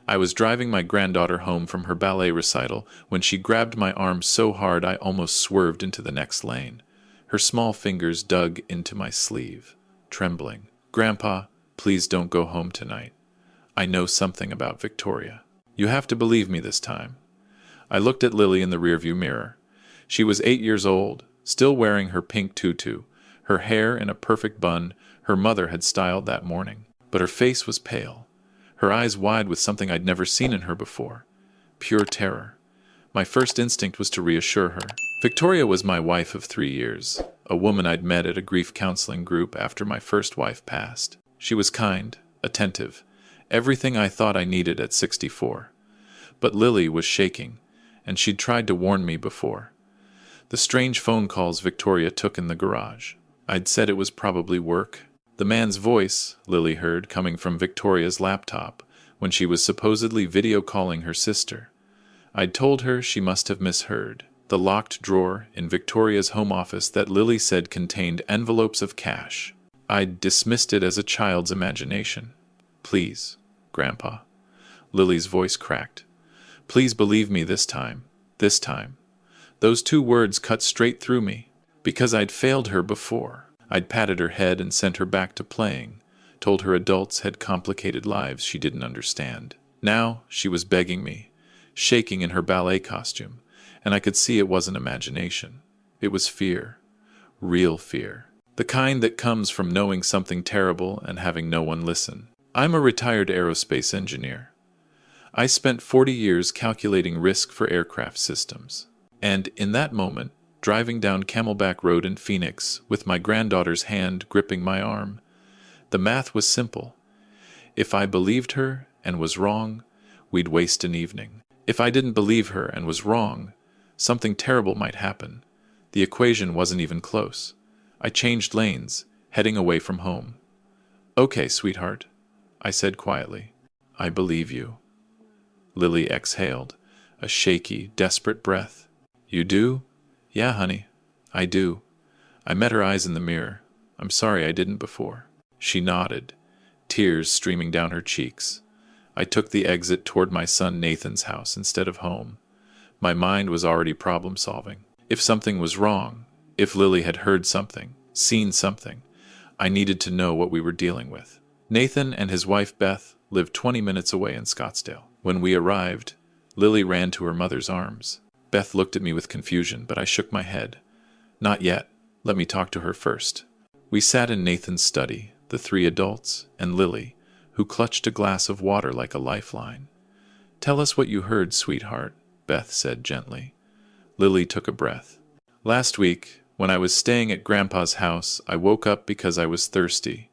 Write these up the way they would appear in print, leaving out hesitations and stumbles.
I was driving my granddaughter home from her ballet recital when she grabbed my arm so hard I almost swerved into the next lane. Her small fingers dug into my sleeve, trembling. "Grandpa, please don't go home tonight. I know something about Victoria. You have to believe me this time." I looked at Lily in the rearview mirror. She was 8 years old, still wearing her pink tutu, her hair in a perfect bun her mother had styled that morning. But her face was pale, her eyes wide with something I'd never seen in her before. Pure terror. My first instinct was to reassure her. Victoria was my wife of 3 years, a woman I'd met at a grief counseling group after my first wife passed. She was kind, attentive, everything I thought I needed at 64. But Lily was shaking, and she'd tried to warn me before. The strange phone calls Victoria took in the garage. I'd said it was probably work. The man's voice, Lily heard, coming from Victoria's laptop when she was supposedly video calling her sister. I'd told her she must have misheard. The locked drawer in Victoria's home office that Lily said contained envelopes of cash. I'd dismissed it as a child's imagination. "Please, Grandpa." Lily's voice cracked. "Please believe me this time. This time." Those 2 words cut straight through me, because I'd failed her before. I'd patted her head and sent her back to playing, told her adults had complicated lives she didn't understand. Now she was begging me, shaking in her ballet costume, and I could see it wasn't imagination. It was fear. Real fear. The kind that comes from knowing something terrible and having no one listen. I'm a retired aerospace engineer. I spent 40 years calculating risk for aircraft systems. And in that moment, driving down Camelback Road in Phoenix with my granddaughter's hand gripping my arm, the math was simple. If I believed her and was wrong, we'd waste an evening. If I didn't believe her and was wrong, something terrible might happen. The equation wasn't even close. I changed lanes, heading away from home. "Okay, sweetheart," I said quietly. "I believe you." Lily exhaled, a shaky, desperate breath. "You do?" "Yeah, honey, I do." I met her eyes in the mirror. "I'm sorry I didn't before." She nodded, tears streaming down her cheeks. I took the exit toward my son Nathan's house instead of home. My mind was already problem-solving. If something was wrong, if Lily had heard something, seen something, I needed to know what we were dealing with. Nathan and his wife Beth lived 20 minutes away in Scottsdale. When we arrived, Lily ran to her mother's arms. Beth looked at me with confusion, but I shook my head. "Not yet. Let me talk to her first." We sat in Nathan's study, the 3 adults, and Lily, who clutched a glass of water like a lifeline. "Tell us what you heard, sweetheart," Beth said gently. Lily took a breath. "Last week, when I was staying at Grandpa's house, I woke up because I was thirsty.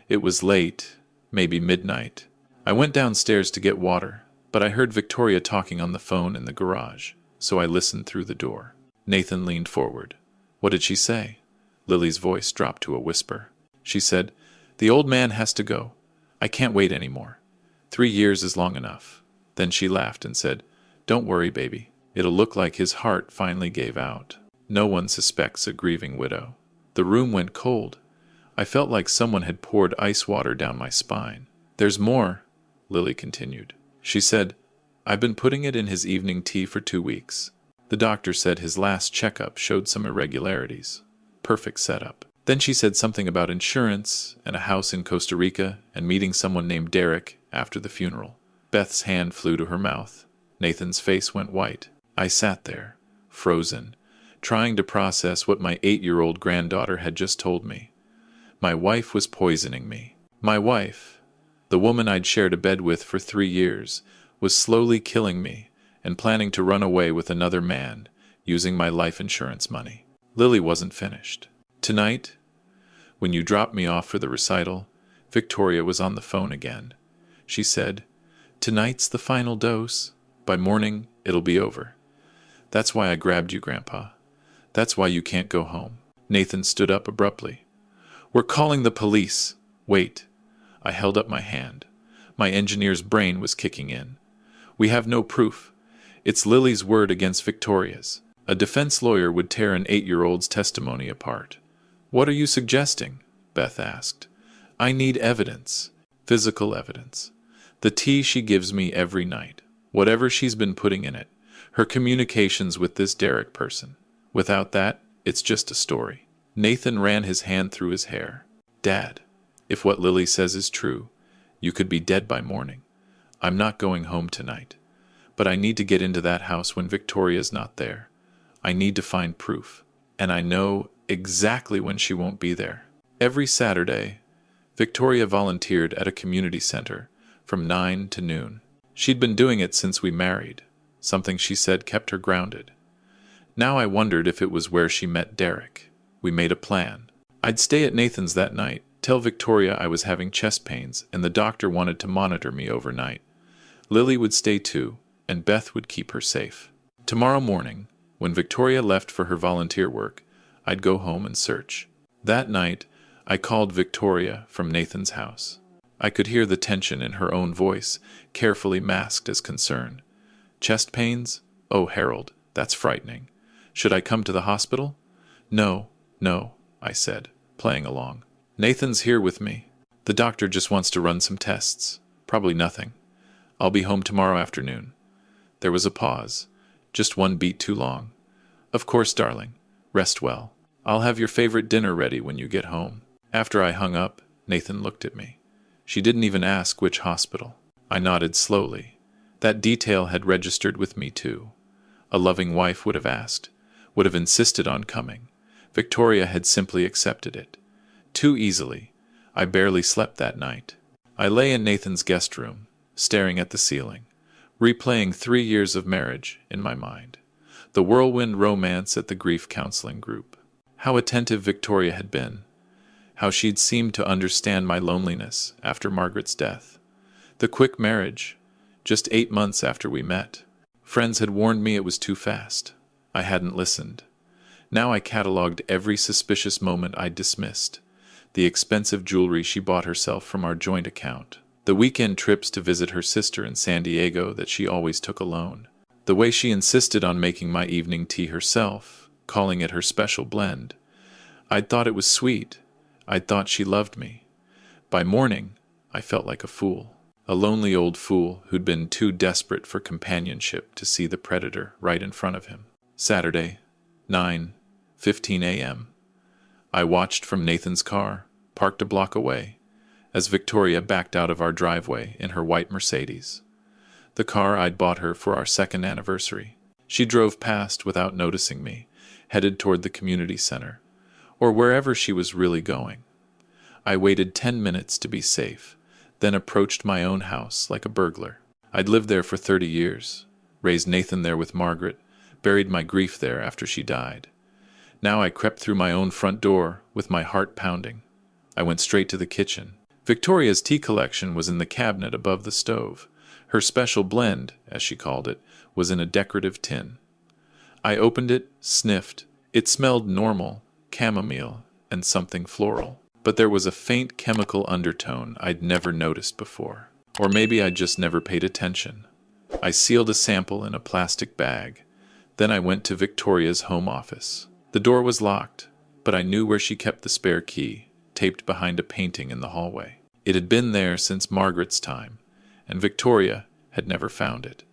It was late, maybe midnight. I went downstairs to get water, but I heard Victoria talking on the phone in the garage, so I listened through the door." Nathan leaned forward. "What did she say?" Lily's voice dropped to a whisper. "She said, 'The old man has to go. I can't wait anymore. 3 years is long enough.' Then she laughed and said, 'Don't worry, baby. It'll look like his heart finally gave out.' No one suspects a grieving widow." The room went cold. I felt like someone had poured ice water down my spine. "There's more," Lily continued. She said, "I've been putting it in his evening tea for 2 weeks. The doctor said his last checkup showed some irregularities. Perfect setup." Then she said something about insurance and a house in Costa Rica and meeting someone named Derek after the funeral. Beth's hand flew to her mouth. Nathan's face went white. I sat there, frozen, trying to process what my 8-year-old granddaughter had just told me. My wife was poisoning me. My wife, the woman I'd shared a bed with for 3 years, was slowly killing me and planning to run away with another man, using my life insurance money. Lily wasn't finished. Tonight, when you dropped me off for the recital, Victoria was on the phone again. She said, "Tonight's the final dose. By morning, it'll be over. That's why I grabbed you, Grandpa. That's why you can't go home." Nathan stood up abruptly. "We're calling the police." "Wait." I held up my hand. My engineer's brain was kicking in. "We have no proof. It's Lily's word against Victoria's. A defense lawyer would tear an 8-year-old's testimony apart." "What are you suggesting?" Beth asked. "I need evidence. Physical evidence. The tea she gives me every night, whatever she's been putting in it, her communications with this Derek person. Without that, it's just a story. Nathan ran his hand through his hair. Dad, if what Lily says is true, you could be dead by morning. I'm not going home tonight. But I need to get into that house when Victoria's not there. I need to find proof. And I know exactly when she won't be there. Every Saturday, Victoria volunteered at a community center from 9 to noon. She'd been doing it since we married, something she said kept her grounded. Now I wondered if it was where she met Derek. We made a plan. I'd stay at Nathan's that night, tell Victoria I was having chest pains and the doctor wanted to monitor me overnight. Lily would stay too, and Beth would keep her safe. Tomorrow morning, when Victoria left for her volunteer work, I'd go home and search. That night, I called Victoria from Nathan's house. I could hear the tension in her own voice, carefully masked as concern. Chest pains? Oh, Harold, that's frightening. Should I come to the hospital? No, I said, playing along. Nathan's here with me. The doctor just wants to run some tests. Probably nothing. I'll be home tomorrow afternoon. There was a pause, just one beat too long. Of course, darling. Rest well. I'll have your favorite dinner ready when you get home. After I hung up, Nathan looked at me. She didn't even ask which hospital. I nodded slowly. That detail had registered with me too. A loving wife would have asked, would have insisted on coming. Victoria had simply accepted it. Too easily. I barely slept that night. I lay in Nathan's guest room, staring at the ceiling, replaying 3 years of marriage in my mind. The whirlwind romance at the grief counseling group. How attentive Victoria had been. How she'd seemed to understand my loneliness after Margaret's death. The quick marriage, just 8 months after we met. Friends had warned me it was too fast. I hadn't listened. Now I catalogued every suspicious moment I'd dismissed. The expensive jewelry she bought herself from our joint account. The weekend trips to visit her sister in San Diego that she always took alone. The way she insisted on making my evening tea herself, calling it her special blend. I'd thought it was sweet. I'd thought she loved me. By morning, I felt like a fool. A lonely old fool who'd been too desperate for companionship to see the predator right in front of him. Saturday, 9:15 a.m. I watched from Nathan's car, parked a block away, as Victoria backed out of our driveway in her white Mercedes. The car I'd bought her for our 2nd anniversary. She drove past without noticing me, headed toward the community center, or wherever she was really going. I waited 10 minutes to be safe, then approached my own house like a burglar. I'd lived there for 30 years, raised Nathan there with Margaret, buried my grief there after she died. Now I crept through my own front door with my heart pounding. I went straight to the kitchen. Victoria's tea collection was in the cabinet above the stove. Her special blend, as she called it, was in a decorative tin. I opened it, sniffed. It smelled normal, chamomile, and something floral. But there was a faint chemical undertone I'd never noticed before. Or maybe I'd just never paid attention. I sealed a sample in a plastic bag. Then I went to Victoria's home office. The door was locked, but I knew where she kept the spare key, taped behind a painting in the hallway. It had been there since Margaret's time, and Victoria had never found it.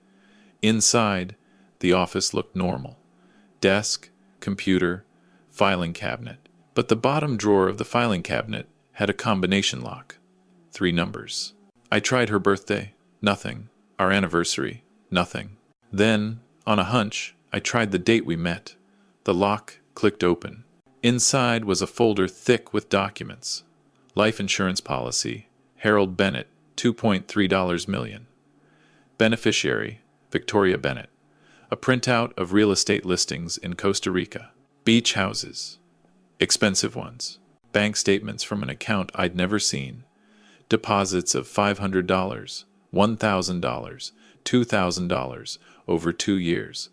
Inside, the office looked normal. Desk, computer, filing cabinet. But the bottom drawer of the filing cabinet had a combination lock. 3 numbers. I tried her birthday. Nothing. Our anniversary. Nothing. Then, on a hunch, I tried the date we met. The lock clicked open. Inside was a folder thick with documents. Life insurance policy. Harold Bennett, $2.3 million. Beneficiary, Victoria Bennett. A printout of real estate listings in Costa Rica. Beach houses. Expensive ones. Bank statements from an account I'd never seen. Deposits of $500, $1,000, $2,000 over 2 years.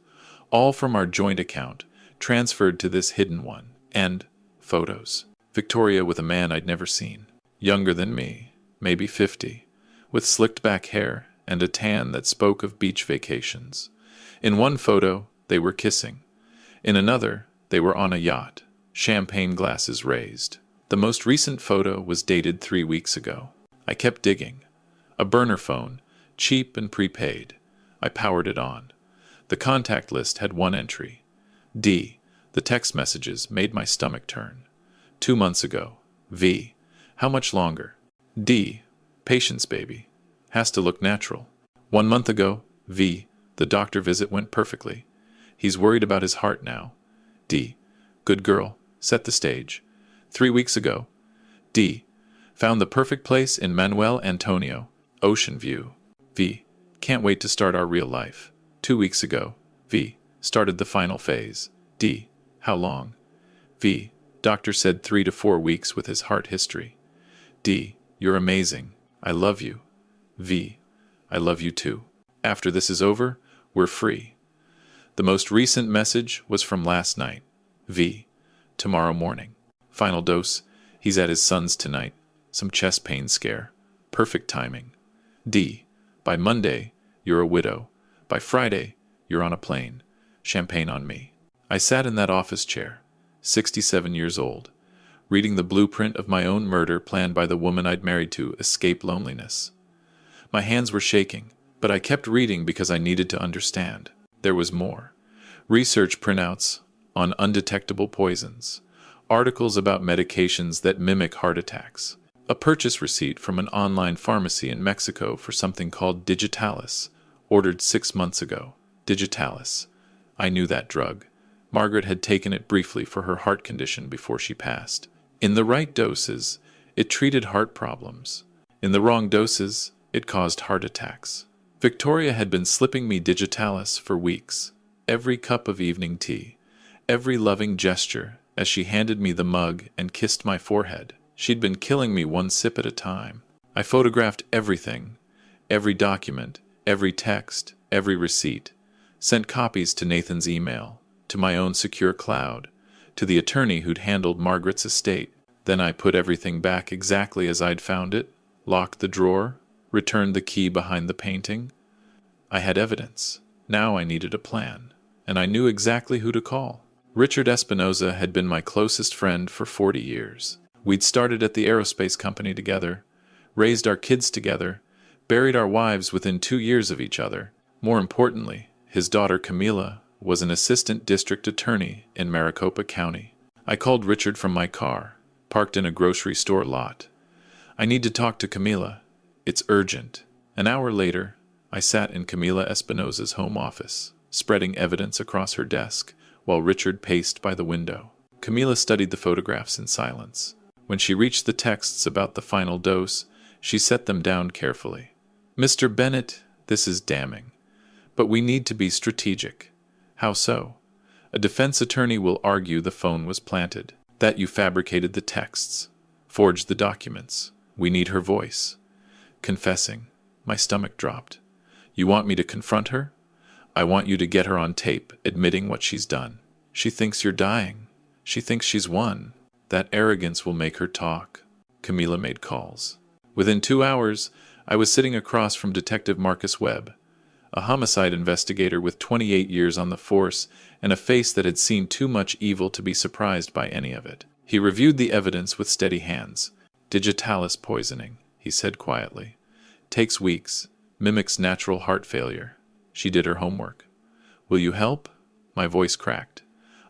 All from our joint account, transferred to this hidden one. And photos. Victoria with a man I'd never seen. Younger than me, maybe 50, with slicked back hair and a tan that spoke of beach vacations. In one photo, they were kissing. In another, they were on a yacht, champagne glasses raised. The most recent photo was dated 3 weeks ago. I kept digging. A burner phone, cheap and prepaid. I powered it on. The contact list had one entry. D. The text messages made my stomach turn. 2 months ago. V. How much longer? D. Patience, baby. Has to look natural. 1 month ago. V. The doctor visit went perfectly. He's worried about his heart now. D. Good girl. Set the stage. 3 weeks ago. D. Found the perfect place in Manuel Antonio. Ocean view. V. Can't wait to start our real life. 2 weeks ago. V. Started the final phase. D. How long? V. Doctor said 3 to 4 weeks with his heart history. D. You're amazing. I love you. V. I love you too. After this is over, we're free. The most recent message was from last night. V. Tomorrow morning. Final dose. He's at his son's tonight. Some chest pain scare. Perfect timing. D. By Monday, you're a widow. By Friday, you're on a plane. Champagne on me. I sat in that office chair, 67 years old, reading the blueprint of my own murder planned by the woman I'd married to escape loneliness. My hands were shaking, but I kept reading because I needed to understand. There was more. Research printouts on undetectable poisons, articles about medications that mimic heart attacks, a purchase receipt from an online pharmacy in Mexico for something called digitalis, ordered 6 months ago. Digitalis. I knew that drug. Margaret had taken it briefly for her heart condition before she passed. In the right doses, it treated heart problems. In the wrong doses, it caused heart attacks. Victoria had been slipping me digitalis for weeks. Every cup of evening tea, every loving gesture as she handed me the mug and kissed my forehead. She'd been killing me one sip at a time. I photographed everything, every document, every text, every receipt, sent copies to Nathan's email, to my own secure cloud, to the attorney who'd handled Margaret's estate. Then I put everything back exactly as I'd found it, locked the drawer, returned the key behind the painting. I had evidence. Now I needed a plan, and I knew exactly who to call. Richard Espinoza had been my closest friend for 40 years. We'd started at the aerospace company together, raised our kids together, buried our wives within 2 years of each other. More importantly, his daughter Camila was an assistant district attorney in Maricopa County. I called Richard from my car, parked in a grocery store lot. I need to talk to Camila. It's urgent. An hour later, I sat in Camila Espinoza's home office, spreading evidence across her desk, while Richard paced by the window. Camila studied the photographs in silence. When she reached the texts about the final dose, she set them down carefully. Mr. Bennett, this is damning. But we need to be strategic. How so? A defense attorney will argue the phone was planted, that you fabricated the texts, forged the documents. We need her voice. Confessing. My stomach dropped. You want me to confront her? I want you to get her on tape, admitting what she's done. She thinks you're dying. She thinks she's won. That arrogance will make her talk. Camila made calls. Within 2 hours, I was sitting across from Detective Marcus Webb, a homicide investigator with 28 years on the force and a face that had seen too much evil to be surprised by any of it. He reviewed the evidence with steady hands. Digitalis poisoning, he said quietly. Takes weeks. Mimics natural heart failure. She did her homework. Will you help? My voice cracked.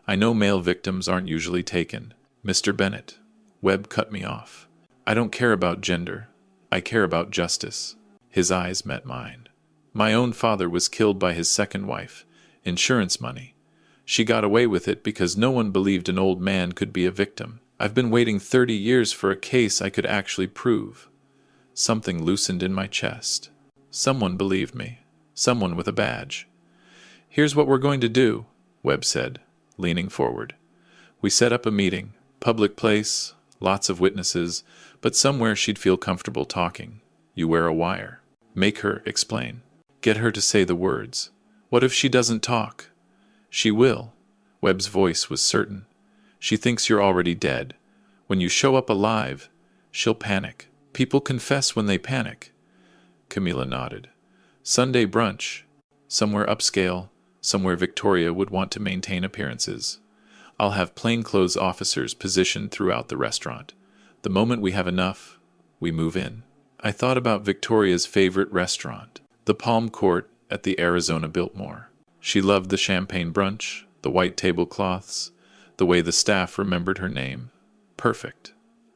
I know male victims aren't usually taken. Mr. Bennett. Webb cut me off. I don't care about gender. I care about justice. His eyes met mine. My own father was killed by his second wife. Insurance money. She got away with it because no one believed an old man could be a victim. I've been waiting 30 years for a case I could actually prove. Something loosened in my chest. Someone believed me. Someone with a badge. Here's what we're going to do, Webb said, leaning forward. We set up a meeting. Public place, lots of witnesses, but somewhere she'd feel comfortable talking. You wear a wire. Make her explain. Get her to say the words. What if she doesn't talk? She will. Webb's voice was certain. She thinks you're already dead. When you show up alive, she'll panic. People confess when they panic. Camila nodded. Sunday brunch. Somewhere upscale, somewhere Victoria would want to maintain appearances. I'll have plainclothes officers positioned throughout the restaurant. The moment we have enough, we move in. I thought about Victoria's favorite restaurant, The Palm Court at the Arizona Biltmore. She loved the champagne brunch, the white tablecloths, the way the staff remembered her name. Perfect,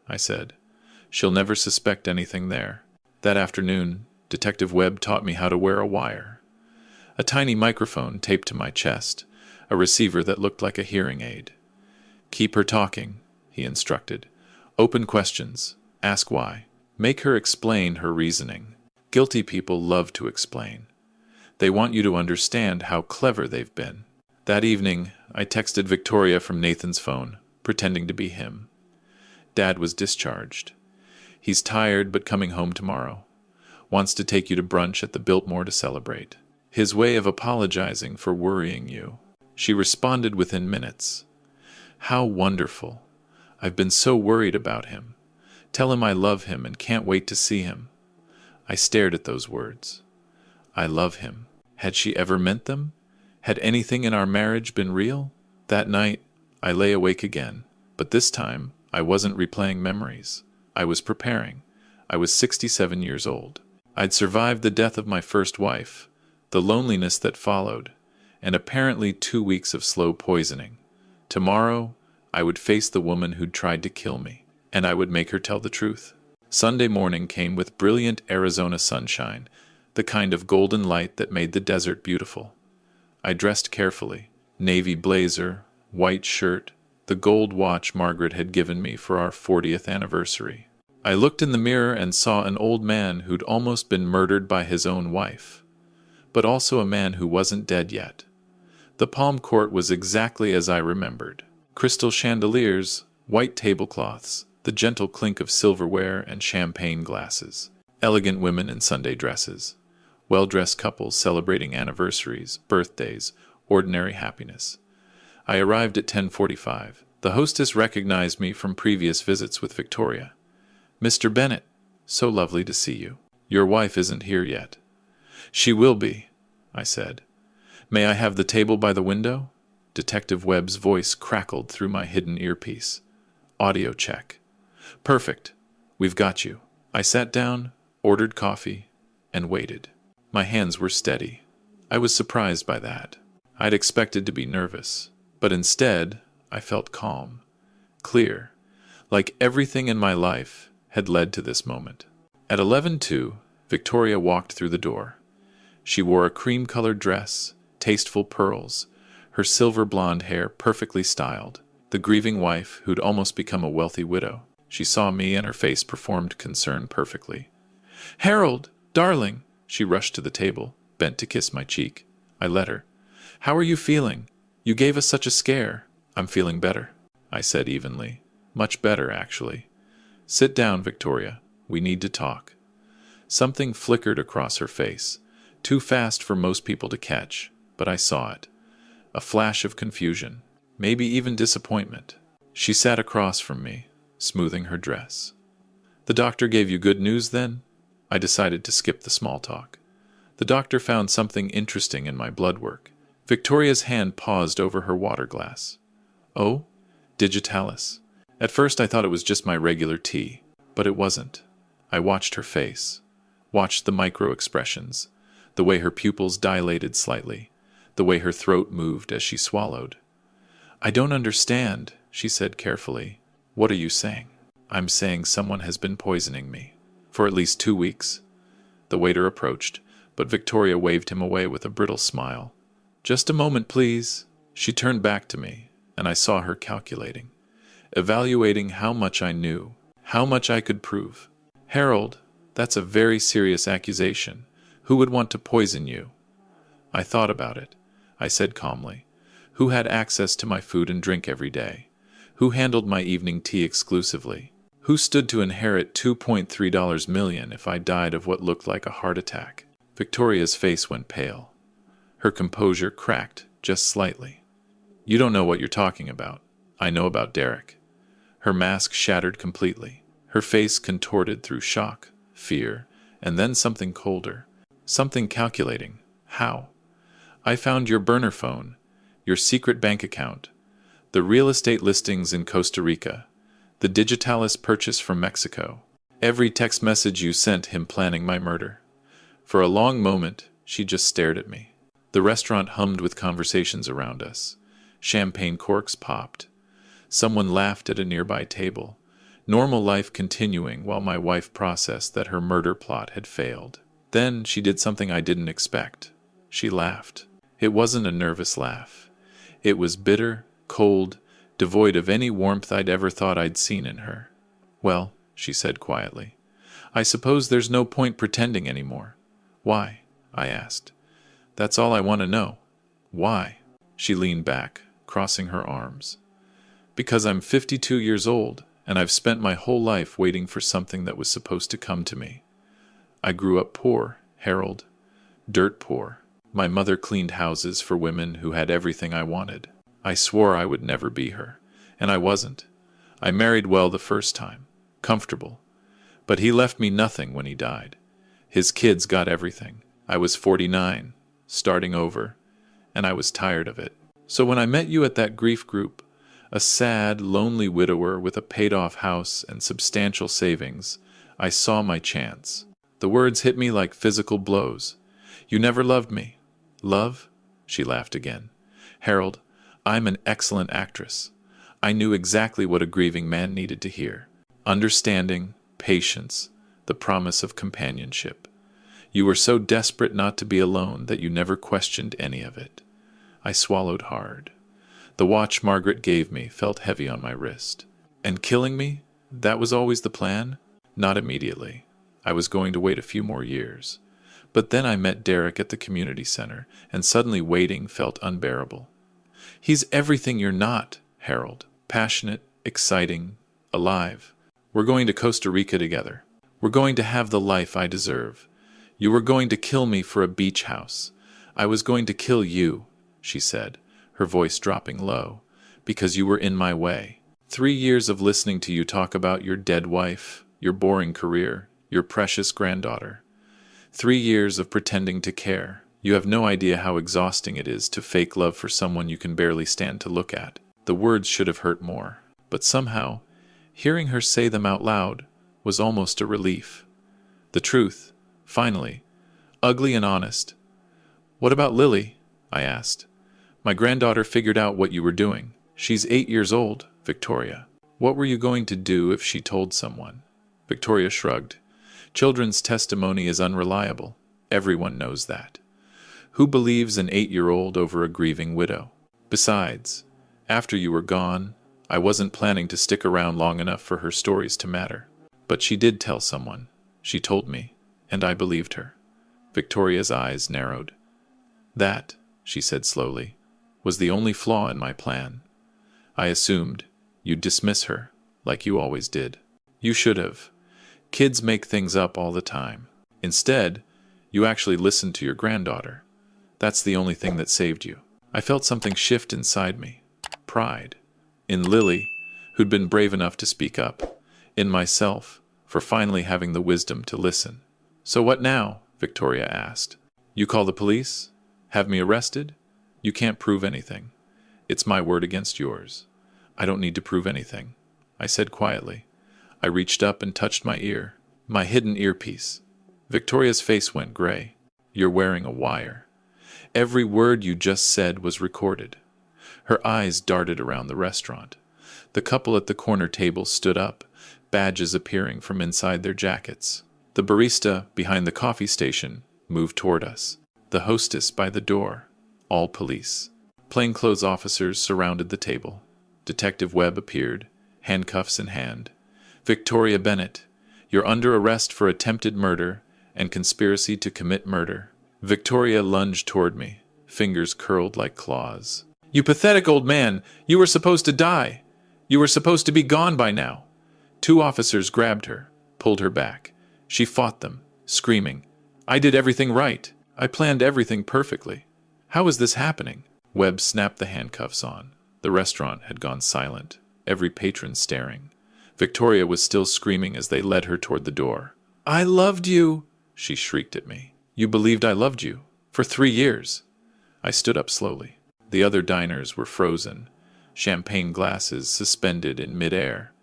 I said. She'll never suspect anything there. That afternoon, Detective Webb taught me how to wear a wire. A tiny microphone taped to my chest, a receiver that looked like a hearing aid. Keep her talking, he instructed. Open questions. Ask why. Make her explain her reasoning. Guilty people love to explain. They want you to understand how clever they've been. That evening, I texted Victoria from Nathan's phone, pretending to be him. Dad was discharged. He's tired but coming home tomorrow. Wants to take you to brunch at the Biltmore to celebrate. His way of apologizing for worrying you. She responded within minutes. How wonderful. I've been so worried about him. Tell him I love him and can't wait to see him. I stared at those words. I love him. Had she ever meant them? Had anything in our marriage been real? That night, I lay awake again, but this time, I wasn't replaying memories. I was preparing. I was 67 years old. I'd survived the death of my first wife, the loneliness that followed, and apparently 2 weeks of slow poisoning. Tomorrow, I would face the woman who'd tried to kill me, and I would make her tell the truth. Sunday morning came with brilliant Arizona sunshine, the kind of golden light that made the desert beautiful. I dressed carefully. Navy blazer, white shirt, the gold watch Margaret had given me for our 40th anniversary. I looked in the mirror and saw an old man who'd almost been murdered by his own wife, but also a man who wasn't dead yet. The Palm Court was exactly as I remembered. Crystal chandeliers, white tablecloths, the gentle clink of silverware and champagne glasses, elegant women in Sunday dresses, well-dressed couples celebrating anniversaries, birthdays, ordinary happiness. I arrived at 10:45. The hostess recognized me from previous visits with Victoria. "Mr. Bennett, so lovely to see you. Your wife isn't here yet." "She will be," I said. "May I have the table by the window?" Detective Webb's voice crackled through my hidden earpiece. Audio check. "Perfect. We've got you." I sat down, ordered coffee, and waited. My hands were steady. I was surprised by that. I'd expected to be nervous, but instead, I felt calm, clear, like everything in my life had led to this moment. At 11:02, Victoria walked through the door. She wore a cream-colored dress, tasteful pearls, her silver blonde hair perfectly styled, the grieving wife who'd almost become a wealthy widow. She saw me and her face performed concern perfectly. "Harold, darling!" She rushed to the table, bent to kiss my cheek. I let her. "How are you feeling? You gave us such a scare." "I'm feeling better," I said evenly. "Much better, actually." "Sit down, Victoria. We need to talk." Something flickered across her face, too fast for most people to catch, but I saw it. A flash of confusion, maybe even disappointment. She sat across from me, smoothing her dress. "The doctor gave you good news, then?" I decided to skip the small talk. "The doctor found something interesting in my blood work." Victoria's hand paused over her water glass. "Oh? Digitalis. At first I thought it was just my regular tea, but it wasn't." I watched her face, watched the micro-expressions, the way her pupils dilated slightly, the way her throat moved as she swallowed. "I don't understand," she said carefully. "What are you saying?" "I'm saying someone has been poisoning me. For at least 2 weeks." The waiter approached, but Victoria waved him away with a brittle smile. "Just a moment, please." She turned back to me, and I saw her calculating, evaluating how much I knew, how much I could prove. "Harold, that's a very serious accusation. Who would want to poison you?" I thought about it. I said calmly. "Who had access to my food and drink every day? Who handled my evening tea exclusively? Who stood to inherit $2.3 million if I died of what looked like a heart attack?" Victoria's face went pale. Her composure cracked just slightly. "You don't know what you're talking about. I know about Derek." Her mask shattered completely. Her face contorted through shock, fear, and then something colder. Something calculating. "How?" "I found your burner phone, your secret bank account, the real estate listings in Costa Rica, the Digitalis purchase from Mexico, every text message you sent him planning my murder. For a long moment, she just stared at me. The restaurant hummed with conversations around us. Champagne corks popped. Someone laughed at a nearby table. Normal life continuing while my wife processed that her murder plot had failed. Then she did something I didn't expect. She laughed. It wasn't a nervous laugh. It was bitter, cold, devoid of any warmth I'd ever thought I'd seen in her. "Well," she said quietly, "I suppose there's no point pretending anymore." "Why?" I asked. "That's all I want to know. Why?" She leaned back, crossing her arms. "Because I'm 52 years old, and I've spent my whole life waiting for something that was supposed to come to me. I grew up poor, Harold. Dirt poor. My mother cleaned houses for women who had everything I wanted. I swore I would never be her, and I wasn't. I married well the first time, comfortable. But he left me nothing when he died. His kids got everything. I was 49, starting over, and I was tired of it. So when I met you at that grief group, a sad, lonely widower with a paid-off house and substantial savings, I saw my chance. The words hit me like physical blows. You never loved me. Love?" She laughed again. "Harold, I'm an excellent actress. I knew exactly what a grieving man needed to hear. Understanding, patience, the promise of companionship. You were so desperate not to be alone that you never questioned any of it." I swallowed hard. The watch Margaret gave me felt heavy on my wrist. "And killing me? That was always the plan?" "Not immediately. I was going to wait a few more years. But then I met Derek at the community center, and suddenly waiting felt unbearable. He's everything you're not, Harold. Passionate, exciting, alive. We're going to Costa Rica together. We're going to have the life I deserve. You were going to kill me for a beach house. I was going to kill you," she said, her voice dropping low, "because you were in my way. 3 years of listening to you talk about your dead wife, your boring career, your precious granddaughter. 3 years of pretending to care. You have no idea how exhausting it is to fake love for someone you can barely stand to look at." The words should have hurt more, but somehow, hearing her say them out loud was almost a relief. The truth, finally, ugly and honest. "What about Lily?" I asked. "My granddaughter figured out what you were doing. She's 8 years old, Victoria. What were you going to do if she told someone?" Victoria shrugged. "Children's testimony is unreliable. Everyone knows that. Who believes an 8-year-old over a grieving widow? Besides, after you were gone, I wasn't planning to stick around long enough for her stories to matter. But she did tell someone. She told me, and I believed her." Victoria's eyes narrowed. "That," she said slowly, "was the only flaw in my plan. I assumed you'd dismiss her, like you always did. You should have. Kids make things up all the time. Instead, you actually listened to your granddaughter. That's the only thing that saved you." I felt something shift inside me. Pride. In Lily, who'd been brave enough to speak up. In myself, for finally having the wisdom to listen. "So what now?" Victoria asked. "You call the police? Have me arrested? You can't prove anything. It's my word against yours. I don't need to prove anything," I said quietly. I reached up and touched my ear, my hidden earpiece. Victoria's face went gray. "You're wearing a wire. Every word you just said was recorded." Her eyes darted around the restaurant. The couple at the corner table stood up, badges appearing from inside their jackets. The barista behind the coffee station moved toward us. The hostess by the door, all police. Plainclothes officers surrounded the table. Detective Webb appeared, handcuffs in hand. "Victoria Bennett, you're under arrest for attempted murder and conspiracy to commit murder." Victoria lunged toward me, fingers curled like claws. "You pathetic old man! You were supposed to die! You were supposed to be gone by now!" 2 officers grabbed her, pulled her back. She fought them, screaming, "I did everything right! I planned everything perfectly. How is this happening?" Webb snapped the handcuffs on. The restaurant had gone silent, every patron staring. Victoria was still screaming as they led her toward the door. "I loved you!" she shrieked at me. "You believed I loved you? For 3 years!" I stood up slowly. The other diners were frozen, champagne glasses suspended in midair,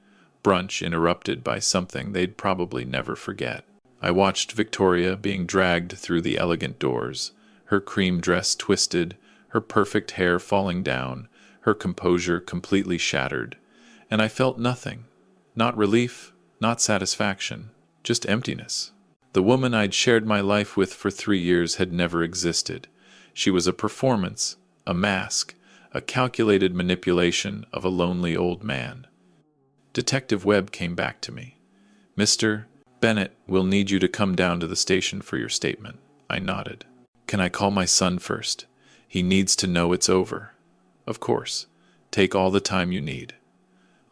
brunch interrupted by something they'd probably never forget. I watched Victoria being dragged through the elegant doors, her cream dress twisted, her perfect hair falling down, her composure completely shattered, and I felt nothing. Not relief, not satisfaction, just emptiness. The woman I'd shared my life with for 3 years had never existed. She was a performance, a mask, a calculated manipulation of a lonely old man. Detective Webb came back to me. "Mr. Bennett will need you to come down to the station for your statement." I nodded. "Can I call my son first? He needs to know it's over." "Of course. Take all the time you need."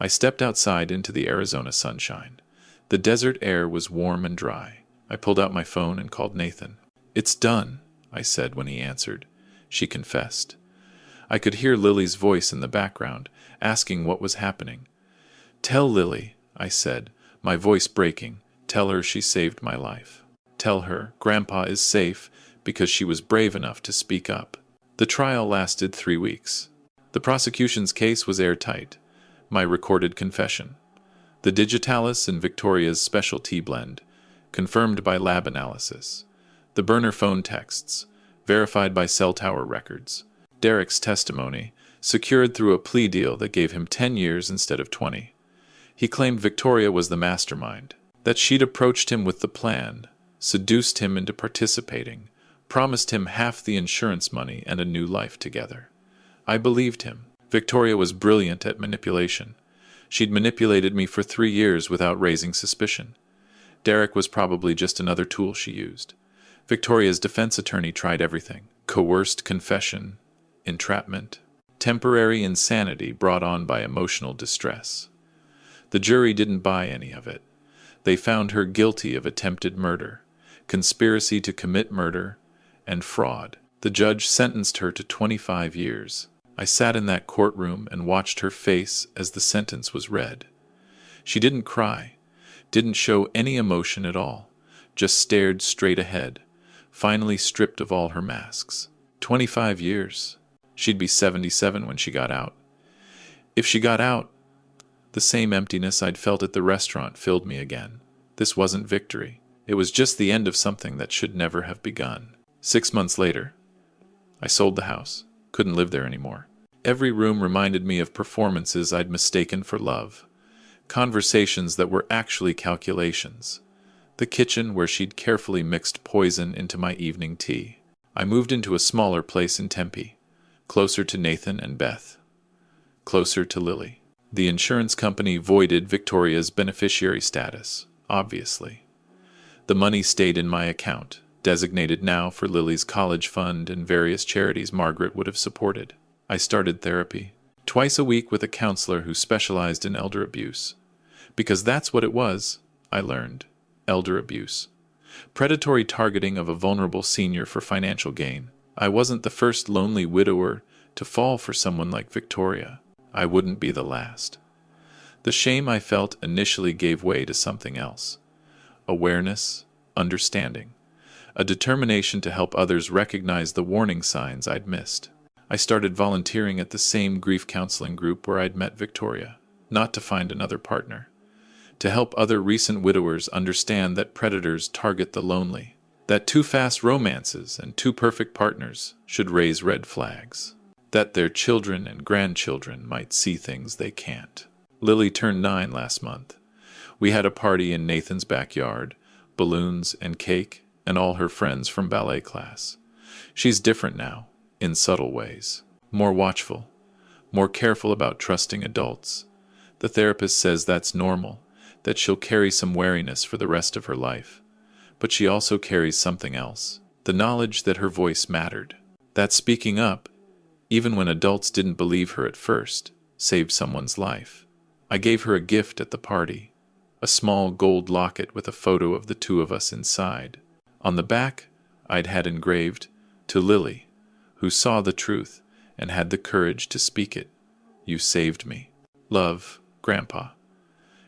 I stepped outside into the Arizona sunshine. The desert air was warm and dry. I pulled out my phone and called Nathan. "It's done," I said when he answered. She confessed. I could hear Lily's voice in the background, asking what was happening. "Tell Lily," I said, my voice breaking. "Tell her she saved my life. Tell her Grandpa is safe because she was brave enough to speak up." The trial lasted 3 weeks. The prosecution's case was airtight. My recorded confession. The digitalis in Victoria's special tea blend, confirmed by lab analysis. The burner phone texts, verified by cell tower records. Derek's testimony, secured through a plea deal that gave him 10 years instead of 20. He claimed Victoria was the mastermind, that she'd approached him with the plan, seduced him into participating, promised him half the insurance money and a new life together. I believed him. Victoria was brilliant at manipulation. She'd manipulated me for 3 years without raising suspicion. Derek was probably just another tool she used. Victoria's defense attorney tried everything. Coerced confession, entrapment, temporary insanity brought on by emotional distress. The jury didn't buy any of it. They found her guilty of attempted murder, conspiracy to commit murder, and fraud. The judge sentenced her to 25 years. I sat in that courtroom and watched her face as the sentence was read. She didn't cry, didn't show any emotion at all, just stared straight ahead, finally stripped of all her masks. 25 years. She'd be 77 when she got out. If she got out, the same emptiness I'd felt at the restaurant filled me again. This wasn't victory. It was just the end of something that should never have begun. 6 months later, I sold the house. Couldn't live there anymore. Every room reminded me of performances I'd mistaken for love. Conversations that were actually calculations. The kitchen where she'd carefully mixed poison into my evening tea. I moved into a smaller place in Tempe, closer to Nathan and Beth, closer to Lily. The insurance company voided Victoria's beneficiary status, obviously. The money stayed in my account, designated now for Lily's college fund and various charities Margaret would have supported. I started therapy, twice a week with a counselor who specialized in elder abuse. Because that's what it was, I learned. Elder abuse. Predatory targeting of a vulnerable senior for financial gain. I wasn't the first lonely widower to fall for someone like Victoria. I wouldn't be the last. The shame I felt initially gave way to something else. Awareness, understanding, a determination to help others recognize the warning signs I'd missed. I started volunteering at the same grief counseling group where I'd met Victoria, not to find another partner, to help other recent widowers understand that predators target the lonely, that too fast romances and too perfect partners should raise red flags, that their children and grandchildren might see things they can't. Lily turned 9 last month. We had a party in Nathan's backyard, balloons and cake, and all her friends from ballet class. She's different now, in subtle ways. More watchful, more careful about trusting adults. The therapist says that's normal, that she'll carry some wariness for the rest of her life. But she also carries something else, the knowledge that her voice mattered. That speaking up, even when adults didn't believe her at first, saved someone's life. I gave her a gift at the party, a small gold locket with a photo of the two of us inside. On the back, I'd had engraved, "To Lily, who saw the truth and had the courage to speak it. You saved me. Love, Grandpa."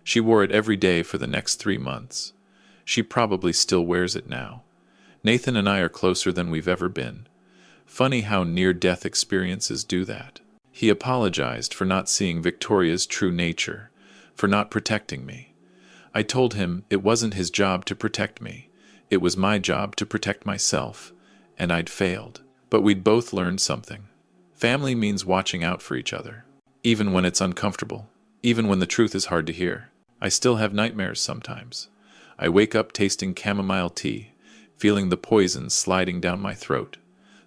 She wore it every day for the next 3 months. She probably still wears it now. Nathan and I are closer than we've ever been. Funny how near-death experiences do that. He apologized for not seeing Victoria's true nature, for not protecting me. I told him it wasn't his job to protect me. It was my job to protect myself, and I'd failed. But we'd both learned something. Family means watching out for each other, even when it's uncomfortable, even when the truth is hard to hear. I still have nightmares sometimes. I wake up tasting chamomile tea, feeling the poison sliding down my throat.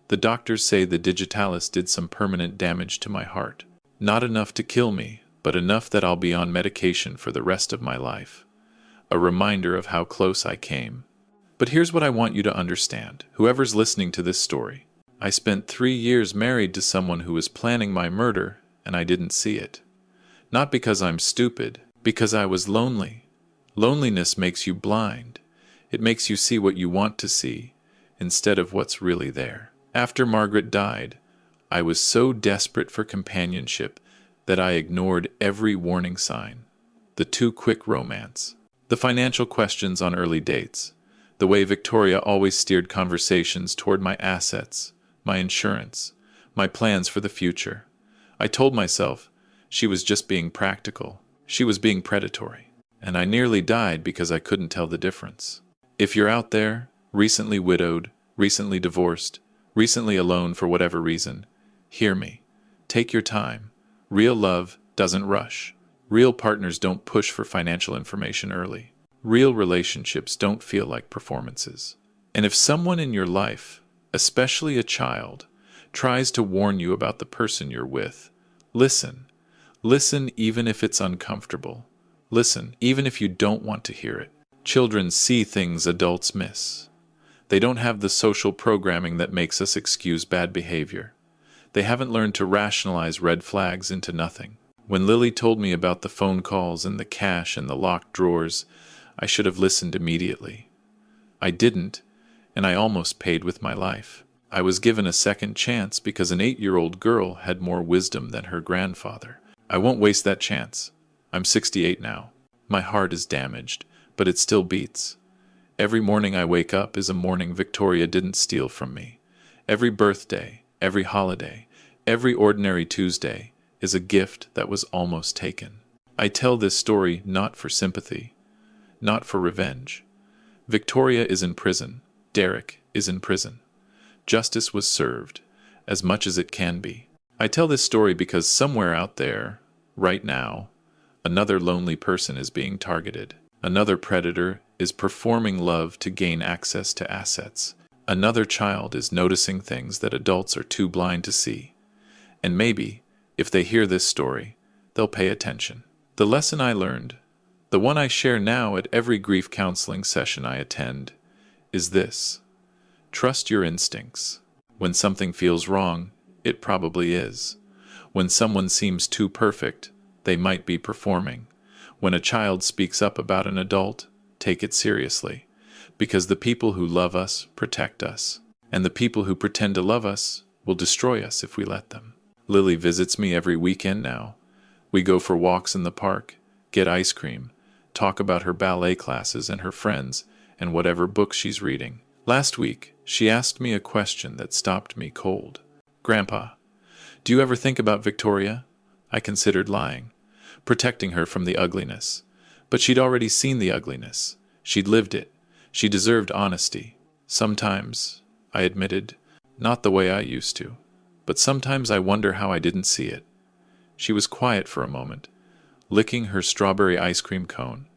The doctors say the digitalis did some permanent damage to my heart. Not enough to kill me, but enough that I'll be on medication for the rest of my life. A reminder of how close I came. But here's what I want you to understand, whoever's listening to this story. I spent 3 years married to someone who was planning my murder, and I didn't see it. Not because I'm stupid, because I was lonely. Loneliness makes you blind. It makes you see what you want to see, instead of what's really there. After Margaret died, I was so desperate for companionship that I ignored every warning sign. The too quick romance, the financial questions on early dates, the way Victoria always steered conversations toward my assets, my insurance, my plans for the future. I told myself she was just being practical. She was being predatory. And I nearly died because I couldn't tell the difference. If you're out there, recently widowed, recently divorced, recently alone for whatever reason, hear me. Take your time. Real love doesn't rush. Real partners don't push for financial information early. Real relationships don't feel like performances. And if someone in your life, especially a child, tries to warn you about the person you're with, listen. Listen even if it's uncomfortable. Listen even if you don't want to hear it. Children see things adults miss. They don't have the social programming that makes us excuse bad behavior. They haven't learned to rationalize red flags into nothing. When Lily told me about the phone calls and the cash and the locked drawers, I should have listened immediately. I didn't, and I almost paid with my life. I was given a second chance because an 8-year-old girl had more wisdom than her grandfather. I won't waste that chance. I'm 68 now. My heart is damaged, but it still beats. Every morning I wake up is a morning Victoria didn't steal from me. Every birthday, every holiday, every ordinary Tuesday is a gift that was almost taken. I tell this story not for sympathy, not for revenge. Victoria is in prison. Derek is in prison. Justice was served, as much as it can be. I tell this story because somewhere out there, right now, another lonely person is being targeted. Another predator is performing love to gain access to assets. Another child is noticing things that adults are too blind to see. And maybe, if they hear this story, they'll pay attention. The lesson I learned, the one I share now at every grief counseling session I attend, is this. Trust your instincts. When something feels wrong, it probably is. When someone seems too perfect, they might be performing. When a child speaks up about an adult, take it seriously. Because the people who love us protect us. And the people who pretend to love us will destroy us if we let them. Lily visits me every weekend now. We go for walks in the park, get ice cream, talk about her ballet classes and her friends, and whatever books she's reading. Last week, she asked me a question that stopped me cold. Grandpa, do you ever think about Victoria? I considered lying, protecting her from the ugliness. But she'd already seen the ugliness. She'd lived it. She deserved honesty. Sometimes, I admitted, not the way I used to. But sometimes I wonder how I didn't see it. She was quiet for a moment, licking her strawberry ice cream cone.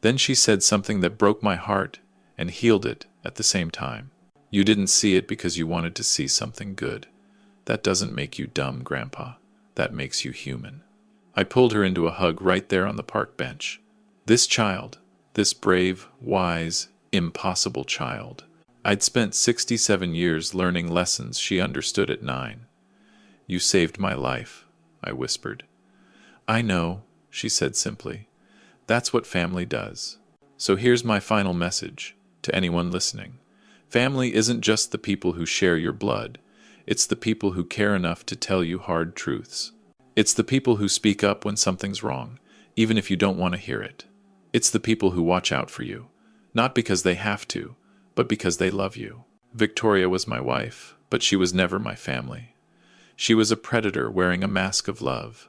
Then she said something that broke my heart and healed it at the same time. You didn't see it because you wanted to see something good. That doesn't make you dumb, Grandpa. That makes you human. I pulled her into a hug right there on the park bench. This child, this brave, wise, impossible child. I'd spent 67 years learning lessons she understood at 9. You saved my life, I whispered. I know, she said simply. That's what family does. So here's my final message to anyone listening. Family isn't just the people who share your blood. It's the people who care enough to tell you hard truths. It's the people who speak up when something's wrong, even if you don't want to hear it. It's the people who watch out for you, not because they have to, but because they love you. Victoria was my wife, but she was never my family. She was a predator wearing a mask of love.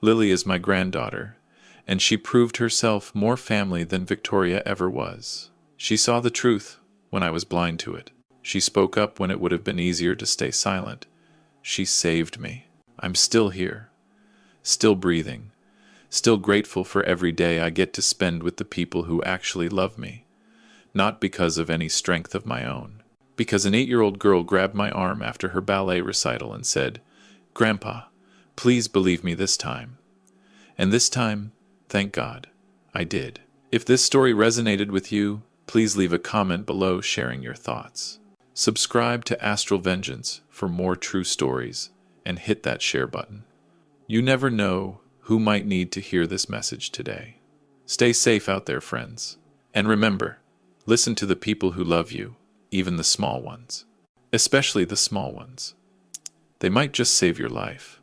Lily is my granddaughter, and she proved herself more family than Victoria ever was. She saw the truth when I was blind to it. She spoke up when it would have been easier to stay silent. She saved me. I'm still here, still breathing, still grateful for every day I get to spend with the people who actually love me. Not because of any strength of my own. Because an 8-year-old girl grabbed my arm after her ballet recital and said, "Grandpa, please believe me this time." And this time, thank God, I did. If this story resonated with you, please leave a comment below sharing your thoughts. Subscribe to Astral Vengeance for more true stories and hit that share button. You never know who might need to hear this message today. Stay safe out there, friends. And remember, listen to the people who love you, even the small ones. Especially the small ones. They might just save your life.